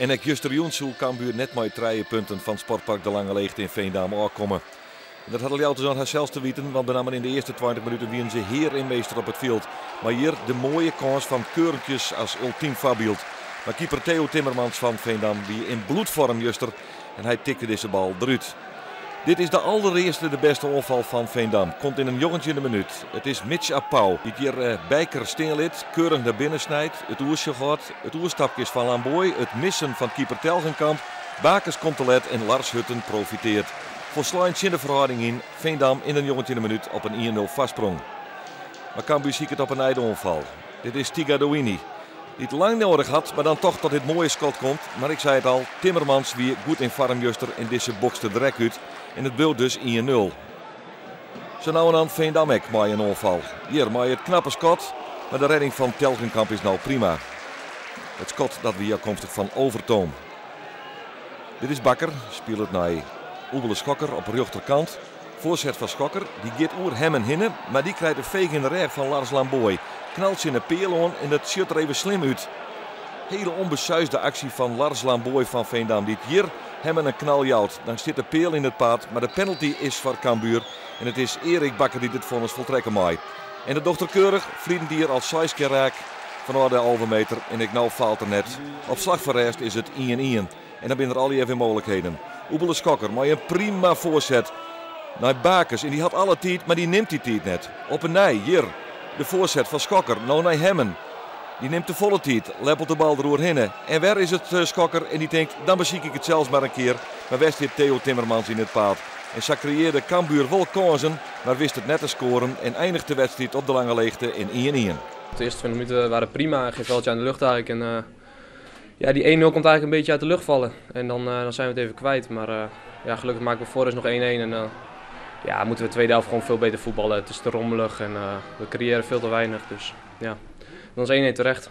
En ik juster Jonsu Cambuur net maar 3 punten van Sportpark De Lange Leegte in Veendam aankomen. Dat had al altijd zelfs te weten, want bijna in de eerste 20 minuten wien ze heer en meester op het veld. Maar hier de mooie kans van Keurentjes als ultiem voorbeeld. Maar keeper Theo Timmermans van Veendam die in bloedvorm juster en hij tikte deze bal eruit. Dit is de allereerste de beste onval van Veendam. Komt in een jongetje in de minuut. Het is Mitch Apau. Die hier Bijker Steenlid keurig naar binnen snijdt. Het oersje gaat. Het oerstapje is van Lamboy. Het missen van keeper Telgenkamp. Bakers komt te let en Lars Hutten profiteert. Voor Sluins in de verhouding in. Veendam in een jongetje in de minuut op een 1-0 vastsprong. Maar Cambuur ziet het op een einde-onval. Dit is Tiga Douini. Die het lang nodig had, maar dan toch tot dit mooie schot komt. Maar ik zei het al, Timmermans weer goed in vorm juster in deze box de drek uit. En het wil dus 1-0. Zo nou en dan Veendam ook maar een onval. Hier maar het knappe schot, maar de redding van Telgenkamp is nou prima. Het schot dat weer komstig van Overtoom. Dit is Bakker, speelt het naar Oebele Schokker op de rechterkant. Voorzet van Schokker, die gaat oer hem en hinnen, maar die krijgt een veeg in de rug van Lars Lamboy. Knalt ze in de peerloon en dat ziet er even slim uit. Hele onbesuisde actie van Lars Lamboy van Veendam. Die hier hem een knal jouwt. Dan zit de peel in het pad, maar de penalty is voor Cambuur. En het is Erik Bakker die dit vonnis voltrekken maakt. En de dochter keurig, vliegend hier als 6 keer raak van de halve meter. En ik nou faalt er net. Op slag van rest is het 1-1. En dan zijn er al even mogelijkheden. Oebele Schokker, maar een prima voorzet naar Bakers. En die had alle tijd, maar die neemt die tijd net. Op een nij, hier. De voorzet van Schokker, nou naar Hemmen. Die neemt de volle tijd, leppelt de bal erover heen. En waar is het Schokker? En die denkt, dan beziek ik het zelfs maar een keer. Maar West heeft Theo Timmermans in het paad. En zo creëerde Cambuur wel kansen, maar wist het net te scoren. En eindigt de wedstrijd op de lange leegte in 1-1. De eerste 20 minuten waren prima, geen veldje aan de lucht eigenlijk. En ja, die 1-0 komt eigenlijk een beetje uit de lucht vallen. En dan zijn we het even kwijt. Maar ja, gelukkig maken we voor is nog 1-1. En ja, moeten we de tweede helft gewoon veel beter voetballen. Het is te rommelig en we creëren veel te weinig. Dus ja, dan is 1-1 terecht.